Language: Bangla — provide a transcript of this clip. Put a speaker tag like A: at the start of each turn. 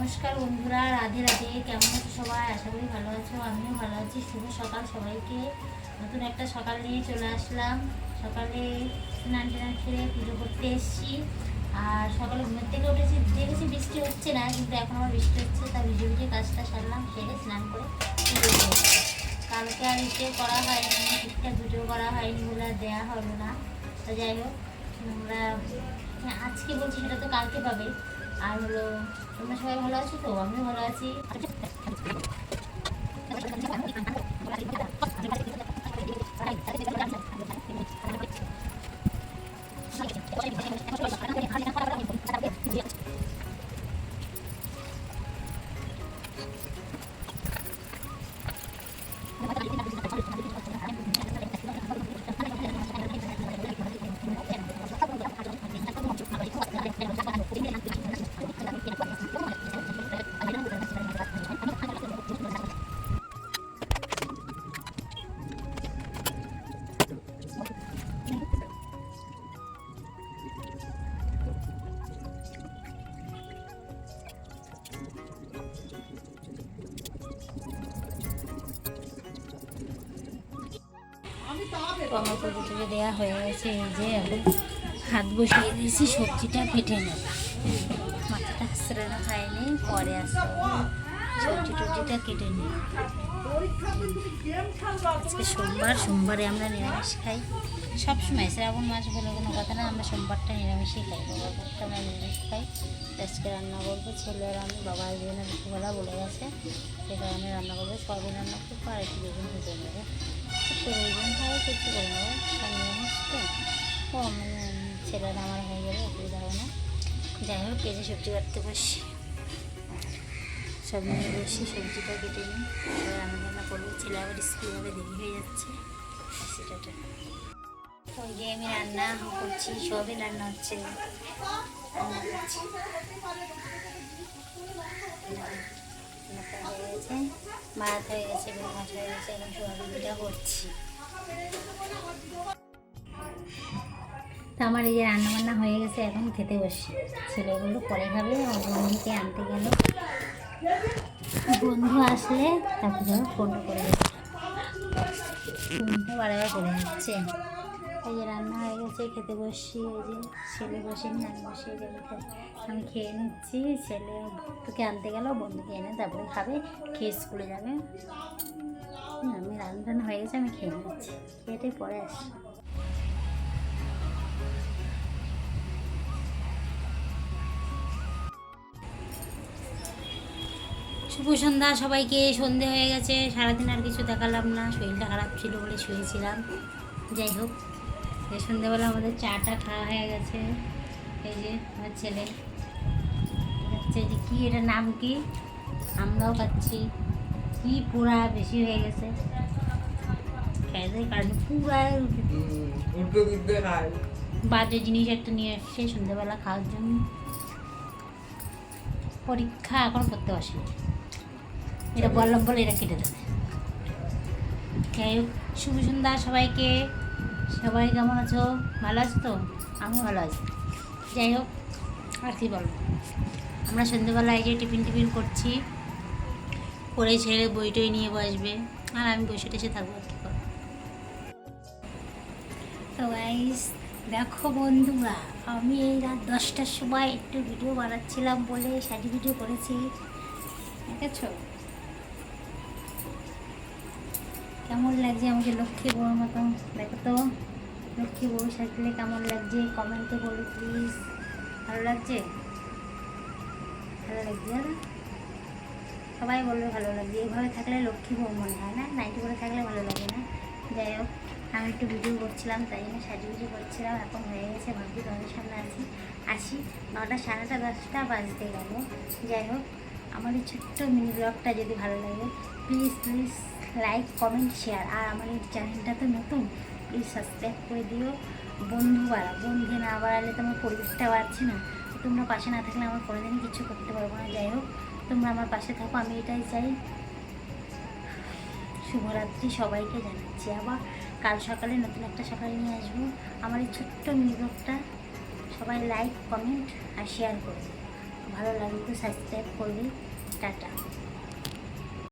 A: নমস্কার বন্ধুরা, রাধে রাধে। কেমন আছো সবাই? আশা করি ভালো আছো, আমিও ভালো আছি। শুভ সকাল সবাইকে। নতুন একটা সকাল নিয়ে চলে আসলাম। সকালে স্নান টান খেয়ে পুজো করতে এসেছি। আর সকালে ঘুমের থেকে উঠেছি, দেখেছি বৃষ্টি হচ্ছে না, কিন্তু এখন আমার বৃষ্টি হচ্ছে। তা ভিজে ভিজে কাজটা সারলাম, সেরে স্নান করে পুজো করবো। কালকে আর করা হয়নি, ঠিকঠাক ভিডিও করা হয়নি বলে আর দেওয়া হলো না। তো যাই হোক, আমরা আজকে বলছি, সেটা তো কালকে পাবে। আর হলো, তোমরা সবাই ভালো আছো তো? আমিও ভালো আছি। আমার পুজো দেওয়া হয়ে গেছে। এই যে এখন হাত বসিয়ে দিয়েছি, সবজিটা কেটে নেব। মাথাটা হাসড়ানো খায়নি, পরে আসতে সবজি টবজিটা কেটে নিই। আজকে সোমবারে আমরা নিরামিষ খাই সবসময়। শ্রাবণ মাস বলে কোনো কথা না, আমরা সোমবারটা নিরামিষই খাই। বাবারটা আমরা নিরামিষ খাই। আজকে রান্না করবো, ছেলে আর আমি। বাবা একদিন দুপুরবেলা বলে গেছে, সে কারণে রান্না করবো। সবই রান্না করবো, আর একটু বেগুন ভেজে নেবো। প্রয়োজন হয় কিছু করে নেবো, নিরামিষ তো। ও মানে ছেলেরা আমার হয়ে গেলে অসুবিধা হবে না। যাই হোক, কেটে সবজি কাটতে বসি, সব নিয়ে বসি, সবজিটা কেটে নিই। রান্না করবো। ছেলে আবার স্কুল যাবে, দেরি হয়ে যাচ্ছে সেটাটা। ওই যে আমি রান্না করছি, সবই রান্না হচ্ছে। হয়ে গেছে, ভাত হয়ে গেছে, মাছ হয়ে গেছে, এখন সোয়াবিনটা করছি। তা আমার এই যে রান্নাবান্না হয়ে গেছে, এখন খেতে বসি। ছেলেগুলো পরে খাবে। আমার বন্ধুকে আনতে গেল, বন্ধু আসলে তারপরে ফোনটা করে যাচ্ছে, ফোনটা বারবার করে যাচ্ছে। এই যে রান্না হয়ে গেছে, খেতে বসছি। এই যে ছেলে বসেনি, আমি বসে গেলে আমি খেয়ে নিচ্ছি। ছেলে তোকে আনতে গেল, বন্ধুকে এনে তারপরে খাবে, খেয়ে স্কুলে যাবে। আমি রান্না হয়ে গেছে, আমি খেয়ে নিচ্ছি, খেয়েটাই পরে আসছি। শুভ সন্ধ্যা সবাইকে। সন্ধে হয়ে গেছে, সারাদিন আর কিছু দেখালাম না, শরীরটা খারাপ ছিল বলে শুয়েছিলাম। যাই হোক, এই সন্ধ্যেবেলা আমাদের চাটা খাওয়া হয়ে গেছে। এই যে আমার ছেলে খাচ্ছে, যে কী এটার নাম কি, আমরাও খাচ্ছি। কি পুরা বেশি হয়ে গেছে, খেয়ে কারণে পুরাই বাজে জিনিস একটা নিয়ে এসছে সন্ধ্যেবেলা খাওয়ার জন্য। পরীক্ষা এখন করতে বসে, এটা বললাম বলে এটা কেটে দেবে। যাই হোক, শুভ সন্ধ্যা সবাইকে। সবাই কেমন আছো? ভালো আছো তো? আমি ভালো আছি। যাই হোক, আর কি বলবো, আমরা সন্ধ্যেবেলায় যে টিফিন করছি, করে ছেড়ে বই টই নিয়ে বসবে, আর আমি বসে টেসে থাকবো। আর কি করবো। তো গাইস দেখো বন্ধুরা, আমি এই রাত 10টার সময় একটু ভিডিও বানাচ্ছিলাম বলে শাড়ি ভিডিও করেছি, দেখেছো কেমন লাগছে আমাকে লক্ষ্মী বউর মতো? দেখো তো, লক্ষ্মী বউ সাজলে কেমন লাগছে কমেন্টে বলো প্লিজ। ভালো লাগছে? ভালো লাগছে না? সবাই বলবে ভালো লাগছে। এইভাবে থাকলে লক্ষ্মী বউ মনে হয় না, নাইটি করে থাকলে ভালো লাগে না। যাই হোক, আমি একটু ভিডিও করছিলাম, তাই জন্য সাজুগুজু করছিলাম। এখন হয়ে গেছে, ভাবছি তোমাদের সামনে আসি 9টা, 9:30, 10টা বাজতে গেল। যাই হোক, আমার এই ছোট্ট মিনি ব্লগটা যদি ভালো লাগে, প্লিজ লাইক কমেন্ট শেয়ার। আর আমার এই চ্যানেলটা তো নতুন, প্লিজ সাবস্ক্রাইব করে দিও। বন্ধু না বাড়ালে তো আমার পরিবেশটা বাড়ছে না। তোমরা পাশে না থাকলে আমার কোনোদিনই কিছু করতে পারবো না। যাই হোক, তোমরা আমার পাশে থাকো, আমি এটাই চাই। শুভরাত্রি সবাইকে জানাচ্ছি। আবার কাল সকালে নতুন একটা সকালে নিয়ে আসবো। আমার এই ছোট্ট মিনি ব্লগটা সবাই লাইক কমেন্ট আর শেয়ার করবে। ভালো লাগলে তো সাবস্ক্রাইব করবি। টাটা।